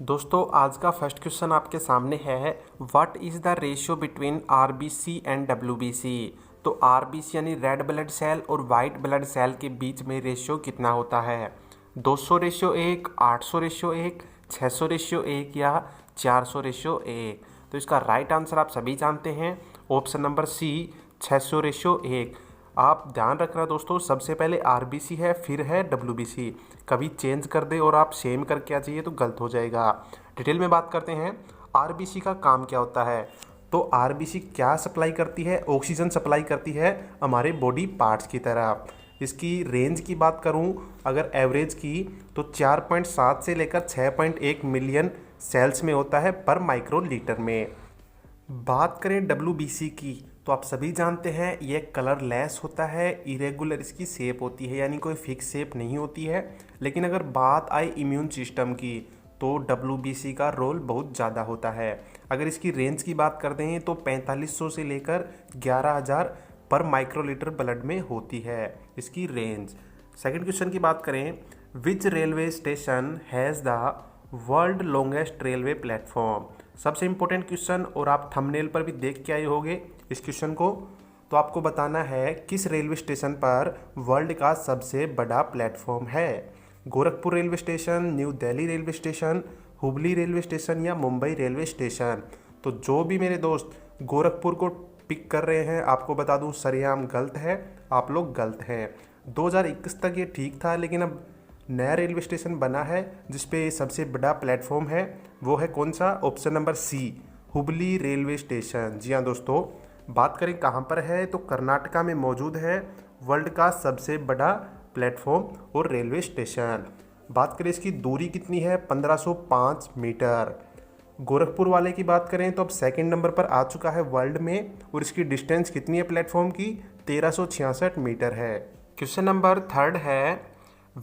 दोस्तों आज का फर्स्ट क्वेश्चन आपके सामने है what is the ratio between RBC and WBC. तो आरबीसी यानी रेड ब्लड सेल और वाइट ब्लड सेल के बीच में रेशियो कितना होता है? 200 रेशियो 1, 800 रेशियो 1, 600 रेशियो 1 या 400 रेशियो 1। तो इसका राइट आंसर आप सभी जानते हैं, ऑप्शन नंबर सी 600 रेशियो 1। आप ध्यान रखना दोस्तों, सबसे पहले आरबीसी है फिर है डब्ल्यूबीसी। कभी चेंज कर दे और आप सेम करके आ जाइए तो गलत हो जाएगा। डिटेल में बात करते हैं आरबीसी का काम क्या होता है। तो आरबीसी क्या सप्लाई करती है? ऑक्सीजन सप्लाई करती है हमारे बॉडी पार्ट्स की तरह। इसकी रेंज की बात करूं अगर एवरेज की, तो 4.7 से लेकर 6.1 मिलियन सेल्स में होता है पर माइक्रोलीटर में। बात करें डब्ल्यूबीसी की, तो आप सभी जानते हैं ये कलरलेस होता है, इरेगुलर इसकी शेप होती है, यानी कोई फिक्स शेप नहीं होती है। लेकिन अगर बात आई इम्यून सिस्टम की, तो डब्ल्यूबीसी का रोल बहुत ज़्यादा होता है। अगर इसकी रेंज की बात करते हैं तो 4500 से लेकर 11,000 पर माइक्रोलीटर ब्लड में होती है इसकी रेंज। सेकंड क्वेश्चन की बात करें, विच railway station has the world longest railway platform. सबसे इम्पोर्टेंट क्वेश्चन, और आप थंबनेल पर भी देख के आए होंगे इस क्वेश्चन को। तो आपको बताना है किस रेलवे स्टेशन पर वर्ल्ड का सबसे बड़ा प्लेटफॉर्म है। Gorakhpur railway station, new Delhi railway station, Hubli railway station या मुंबई रेलवे स्टेशन। तो जो भी मेरे दोस्त गोरखपुर को पिक कर रहे हैं, आपको बता दूं सरेआम गलत है, आप लोग गलत हैं। 2021 तक ये ठीक था, लेकिन अब नया रेलवे स्टेशन बना है जिसपे सबसे बड़ा प्लेटफॉर्म है, वो है कौन सा? Option number C, Hubli railway station. जी हाँ दोस्तों, बात करें कहाँ पर है, तो कर्नाटका में मौजूद है वर्ल्ड का सबसे बड़ा प्लेटफॉर्म और रेलवे स्टेशन। बात करें इसकी दूरी कितनी है, 1505 मीटर। गोरखपुर वाले की बात करें तो अब सेकंड नंबर पर आ चुका है वर्ल्ड में, और इसकी डिस्टेंस कितनी है प्लेटफॉर्म की? 1366 मीटर है। क्वेश्चन नंबर थर्ड है,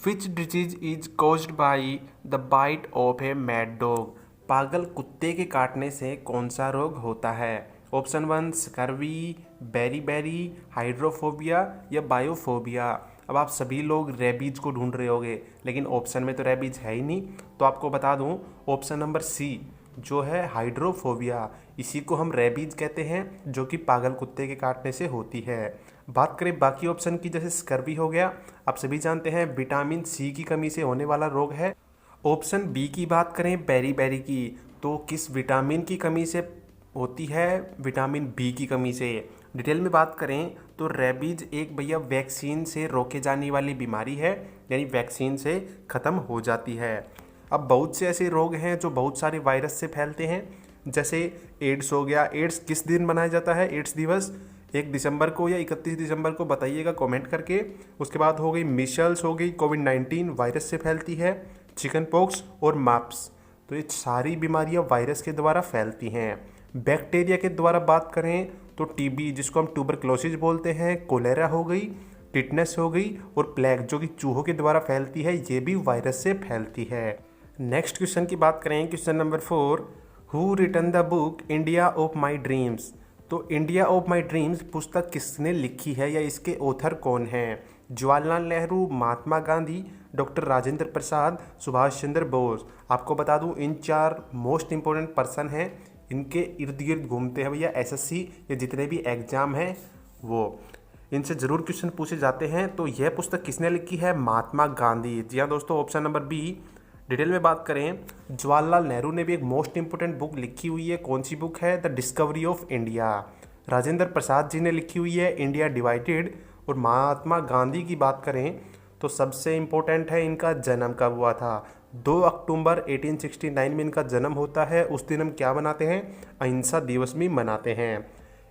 which disease is caused by the bite of a mad dog. पागल कुत्ते के काटने से कौन सा रोग होता है? ऑप्शन 1 स्कर्वी, बेरी, हाइड्रोफोबिया या बायोफोबिया। अब आप सभी लोग रेबीज को ढूंढ रहे होंगे, लेकिन ऑप्शन में तो रेबीज है ही नहीं, तो आपको बता दूं ऑप्शन नंबर सी जो है हाइड्रोफोबिया, इसी को हम रेबीज कहते हैं, जो कि पागल कुत्ते के काटने से होती है। बात करें बाकी ऑप्शन की, जैसे स्कर्वी हो गया, आप सभी जानते हैं विटामिन सी की कमी से होने वाला रोग है। ऑप्शन बी की बात करें बेरी की, तो किस विटामिन की कमी से होती है? विटामिन बी की कमी से। डिटेल में बात करें तो रेबीज एक भैया वैक्सीन से रोके जाने वाली बीमारी है, यानी वैक्सीन से ख़त्म हो जाती है। अब बहुत से ऐसे रोग हैं जो बहुत सारे वायरस से फैलते हैं, जैसे एड्स हो गया। एड्स किस दिन मनाया जाता है? एड्स दिवस 1 दिसंबर को या 31 दिसंबर को, बताइएगा कमेंट करके। उसके बाद हो गई मिशल्स, हो गई कोविड-19 वायरस से फैलती है, चिकन पॉक्स और माप्स। तो ये सारी बीमारियां वायरस के द्वारा फैलती हैं। बैक्टीरिया के द्वारा बात करें तो टीबी, जिसको हम ट्यूबरक्लोसिस बोलते हैं, कोलेरा हो गई, टिटनेस हो गई, और प्लेग जो कि चूहों के द्वारा फैलती है, ये भी वायरस से फैलती है। नेक्स्ट क्वेश्चन की बात करें, question number 4, who written the book India of my dreams. तो इंडिया ऑफ माई ड्रीम्स पुस्तक किसने लिखी है या इसके ऑथर कौन हैं? जवाहरलाल नेहरू, महात्मा गांधी, डॉक्टर राजेंद्र प्रसाद, सुभाष चंद्र बोस। आपको बता दूं इन 4 मोस्ट इंपॉर्टेंट पर्सन हैं, इनके इर्द गिर्द घूमते हैं भैया एसएससी या जितने भी एग्जाम हैं वो, इनसे ज़रूर क्वेश्चन पूछे जाते हैं। तो यह पुस्तक किसने लिखी है? महात्मा गांधी। जी हाँ दोस्तों, ऑप्शन नंबर बी। डिटेल में बात करें, जवाहरलाल नेहरू ने भी एक मोस्ट इंपोर्टेंट बुक लिखी हुई है। कौन सी बुक है? The discovery of India. Rajendra Prasad ji ने लिखी हुई है इंडिया डिवाइडेड। और महात्मा गांधी की बात करें तो सबसे इम्पोर्टेंट है इनका जन्म कब हुआ था। 2 अक्टूबर 1869 में इनका जन्म होता है। उस दिन हम क्या मनाते हैं? अहिंसा दिवस भी मनाते हैं।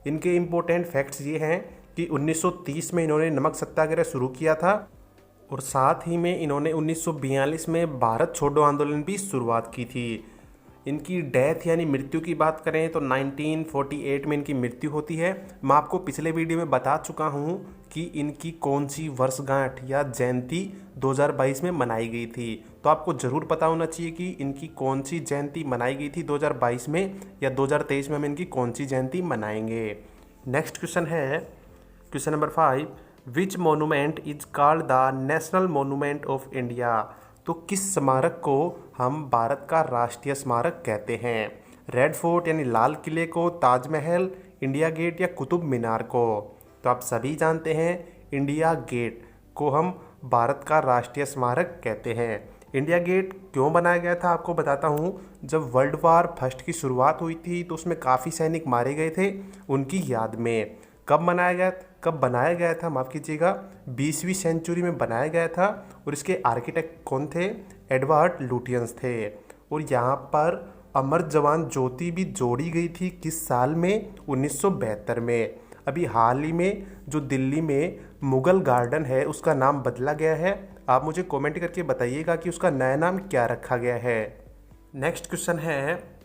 इनके इम्पोर्टेंट फैक्ट्स ये हैं कि 1930 में इन्होंने नमक सत्याग्रह शुरू किया था, और साथ ही में इन्होंने 1942 में भारत छोड़ो आंदोलन भी शुरुआत की थी। इनकी डेथ यानी मृत्यु की बात करें तो 1948 में इनकी मृत्यु होती है। मैं आपको पिछले वीडियो में बता चुका हूँ कि इनकी कौन सी वर्षगांठ या जयंती 2022 में मनाई गई थी। तो आपको ज़रूर पता होना चाहिए कि इनकी कौन सी जयंती मनाई गई थी 2022 में, या 2023 में हम इनकी कौन सी जयंती मनाएंगे। नेक्स्ट क्वेश्चन है question number 5, which monument is called the national monument of India. तो किस स्मारक को हम भारत का राष्ट्रीय स्मारक कहते हैं? रेड फोर्ट यानी लाल किले को, ताजमहल, इंडिया गेट या कुतुब मीनार को? तो आप सभी जानते हैं इंडिया गेट को हम भारत का राष्ट्रीय स्मारक कहते हैं। इंडिया गेट क्यों बनाया गया था आपको बताता हूँ। जब वर्ल्ड वार फर्स्ट की शुरुआत हुई थी तो उसमें काफ़ी सैनिक मारे गए थे, उनकी याद में। कब बनाया गया था माफ़ कीजिएगा, 20वीं सेंचुरी में बनाया गया था। और इसके आर्किटेक्ट कौन थे? एडवर्ड लुटियंस थे। और यहाँ पर अमर जवान ज्योति भी जोड़ी गई थी किस साल में? 1972 में। अभी हाल ही में जो दिल्ली में मुगल गार्डन है उसका नाम बदला गया है। आप मुझे कमेंट करके बताइएगा कि उसका नया नाम क्या रखा गया है। नेक्स्ट क्वेश्चन है,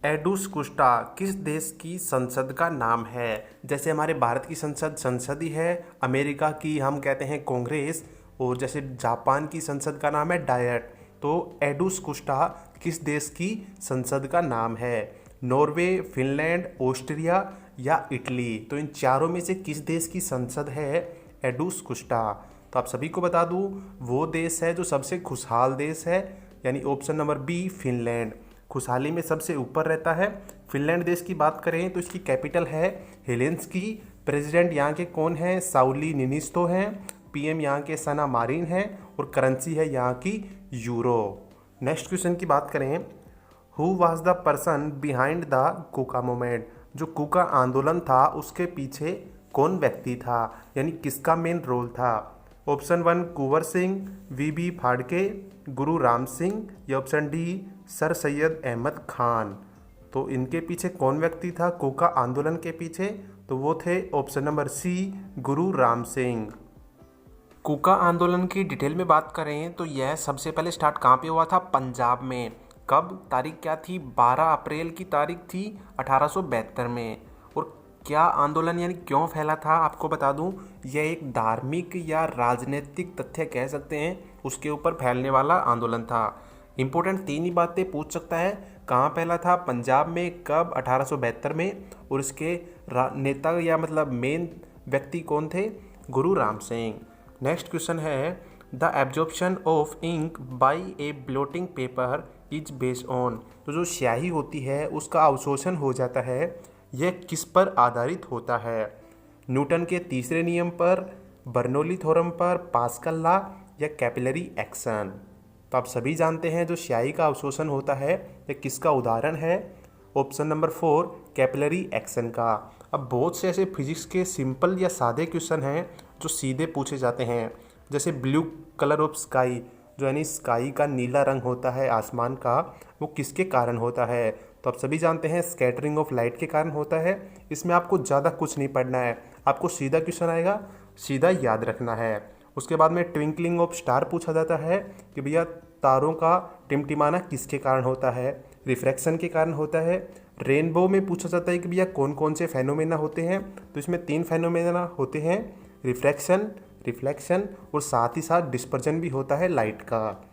एडुस्कुस्टा किस देश की संसद का नाम है? जैसे हमारे भारत की संसद ही है, अमेरिका की हम कहते हैं कांग्रेस, और जैसे जापान की संसद का नाम है डायट। तो एडुस्कुस्टा किस देश की संसद का नाम है? नॉर्वे, फिनलैंड, ऑस्ट्रिया या इटली? तो इन चारों में से किस देश की संसद है एडुस्कुस्टा? तो आप सभी को बता दूं, वो देश है जो सबसे खुशहाल देश है, यानी ऑप्शन नंबर बी फिनलैंड। खुशहाली में सबसे ऊपर रहता है। फिनलैंड देश की बात करें तो इसकी कैपिटल है हेलेंस्की। प्रेसिडेंट यहाँ के कौन है? साउली निनिस्तो हैं। पीएम यहाँ के सना मारिन हैं। और करेंसी है यहाँ की यूरो। नेक्स्ट क्वेश्चन की बात करें, who was the person behind the Kuka movement? जो कूका आंदोलन था उसके पीछे कौन व्यक्ति था, यानी किसका मेन रोल था? ऑप्शन 1 कुंवर सिंह, वीबी फाड़के, गुरु राम सिंह या option D sir Syed Ahmad Khan? तो इनके पीछे कौन व्यक्ति था कूका आंदोलन के पीछे? तो वो थे ऑप्शन नंबर सी गुरु राम सिंह। कूका आंदोलन की डिटेल में बात करें तो यह सबसे पहले स्टार्ट कहाँ पे हुआ था? पंजाब में। कब? तारीख क्या थी? 12 अप्रैल की तारीख थी 1872 में। और क्या आंदोलन यानी क्यों फैला था आपको बता दूं, यह एक धार्मिक या राजनीतिक तथ्य कह सकते हैं, उसके ऊपर फैलने वाला आंदोलन था। इंपॉर्टेंट 3 ही बातें पूछ सकता है, कहाँ फैला था? पंजाब में। कब? 1872 में। और इसके नेता या मतलब मेन व्यक्ति कौन थे? गुरु राम सिंह। नेक्स्ट क्वेश्चन है, the absorption of ink by a blotting paper is based on? तो जो स्याही होती है उसका अवशोषण हो जाता है, यह किस पर आधारित होता है? न्यूटन के तीसरे नियम पर, बर्नौली थ्योरम पर, पास्कल लॉ या कैपिलरी एक्शन? तो आप सभी जानते हैं जो स्याही का अवशोषण होता है यह किसका उदाहरण है? ऑप्शन नंबर 4 कैपिलरी एक्शन का। अब बहुत से ऐसे फिजिक्स के सिंपल या सादे क्वेश्चन हैं जो सीधे पूछे जाते हैं, जैसे ब्लू कलर ऑफ स्काई, जो यानी स्काई का नीला रंग होता है आसमान का, वो किसके कारण होता है? तो आप सभी जानते हैं स्कैटरिंग ऑफ लाइट के कारण होता है। इसमें आपको ज़्यादा कुछ नहीं पढ़ना है, आपको सीधा क्वेश्चन आएगा, सीधा याद रखना है। उसके बाद में ट्विंकलिंग ऑफ स्टार पूछा जाता है कि भैया तारों का टिमटिमाना किसके कारण होता है? रिफ्रैक्शन के कारण होता है। रेनबो में पूछा जाता है कि भैया कौन कौन से फेनोमेना होते हैं? तो इसमें 3 फेनोमेना होते हैं, रिफ्रैक्शन, रिफ्लेक्शन और साथ ही साथ डिस्पर्जन भी होता है लाइट का।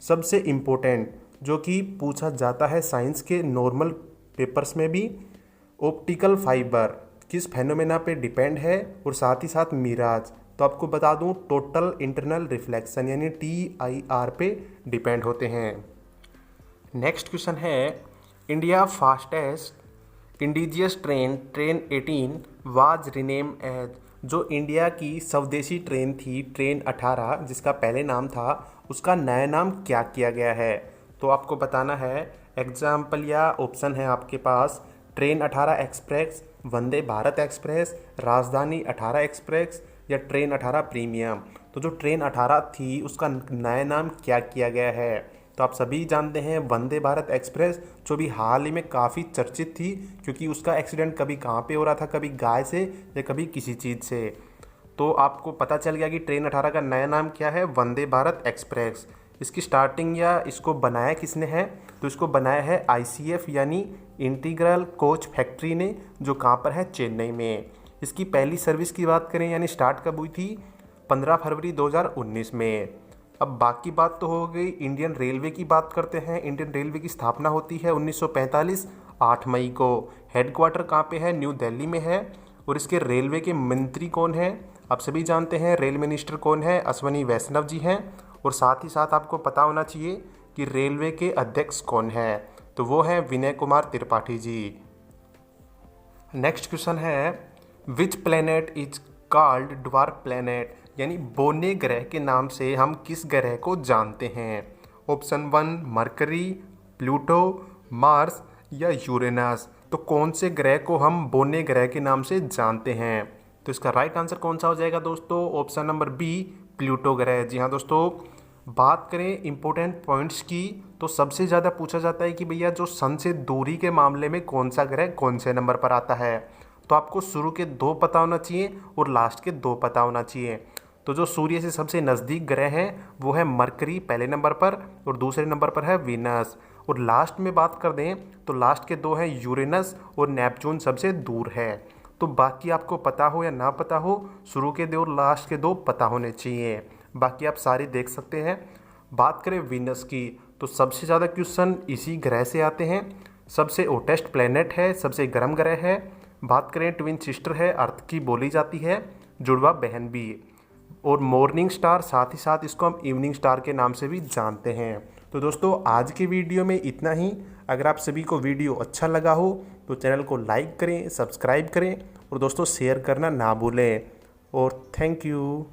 सबसे इम्पोर्टेंट जो कि पूछा जाता है साइंस के नॉर्मल पेपर्स में भी, ऑप्टिकल फाइबर किस फेनोमेना पे डिपेंड है? और साथ ही साथ मिराज। तो आपको बता दूं टोटल इंटरनल रिफ्लेक्शन यानी TIR पे डिपेंड होते हैं। नेक्स्ट क्वेश्चन है, India fastest indigenous train 18 was rename as? जो इंडिया की स्वदेशी ट्रेन थी, ट्रेन 18 जिसका पहले नाम था, उसका नया नाम क्या किया गया है? तो आपको बताना है। एग्जाम्पल या ऑप्शन है आपके पास, train 18 express, Vande Bharat express, राजधानी 18 एक्सप्रेस या ट्रेन 18 प्रीमियम? तो जो ट्रेन 18 थी उसका नया नाम क्या किया गया है? तो आप सभी जानते हैं वंदे भारत एक्सप्रेस, जो भी हाल ही में काफ़ी चर्चित थी क्योंकि उसका एक्सीडेंट कभी कहाँ पे हो रहा था, कभी गाय से या कभी किसी चीज़ से। तो आपको पता चल गया कि ट्रेन 18 का नया नाम क्या है, वंदे भारत एक्सप्रेस। इसकी स्टार्टिंग या इसको बनाया किसने है? तो इसको बनाया है ICF यानी इंटीग्रल कोच फैक्ट्री ने, जो कहाँ पर है? चेन्नई में। इसकी पहली सर्विस की बात करें यानी स्टार्ट कब हुई थी? 15 फरवरी 2019 में। अब बाकी बात तो हो गई, इंडियन रेलवे की बात करते हैं। इंडियन रेलवे की स्थापना होती है 1945 8 मई को। हेडक्वार्टर कहाँ पे है? न्यू दिल्ली में है। और इसके रेलवे के मंत्री कौन है? आप सभी जानते हैं रेल मिनिस्टर कौन है? अश्वनी वैष्णव जी हैं। और साथ ही साथ आपको पता होना चाहिए कि रेलवे के अध्यक्ष कौन है, तो वो है विनय कुमार त्रिपाठी जी। नेक्स्ट क्वेश्चन है which planet is called dwarf planet, यानी बोने ग्रह के नाम से हम किस ग्रह को जानते हैं। ऑप्शन 1 मरकरी, प्लूटो, मार्स या यूरेनस। तो कौन से ग्रह को हम बोने ग्रह के नाम से जानते हैं, तो इसका राइट आंसर कौन सा हो जाएगा दोस्तों, ऑप्शन नंबर बी प्लूटो ग्रह। जी हाँ दोस्तों, बात करें इंपॉर्टेंट पॉइंट्स की तो सबसे ज़्यादा पूछा जाता है कि भैया जो सन से दूरी के मामले में कौन सा ग्रह कौन से नंबर पर आता है। तो आपको शुरू के 2 पता होना चाहिए और लास्ट के 2 पता होना चाहिए। तो जो सूर्य से सबसे नज़दीक ग्रह है वो है मरकरी पहले नंबर पर और दूसरे नंबर पर है वीनस। और लास्ट में बात कर दें तो लास्ट के 2 हैं यूरेनस और नेपच्यून सबसे दूर है। तो बाकी आपको पता हो या ना पता हो, शुरू के 2 और लास्ट के 2 पता होने चाहिए, बाकी आप सारे देख सकते हैं। बात करें वीनस की तो सबसे ज़्यादा क्वेश्चन इसी ग्रह से आते हैं। सबसे ओटेस्ट प्लेनेट है, सबसे गर्म ग्रह है। बात करें ट्विन सिस्टर है, अर्थ की बोली जाती है, जुड़वा बहन भी, और मॉर्निंग स्टार, साथ ही साथ इसको हम इवनिंग स्टार के नाम से भी जानते हैं। तो दोस्तों आज के वीडियो में इतना ही। अगर आप सभी को वीडियो अच्छा लगा हो तो चैनल को लाइक करें, सब्सक्राइब करें और दोस्तों शेयर करना ना भूलें। और थैंक यू।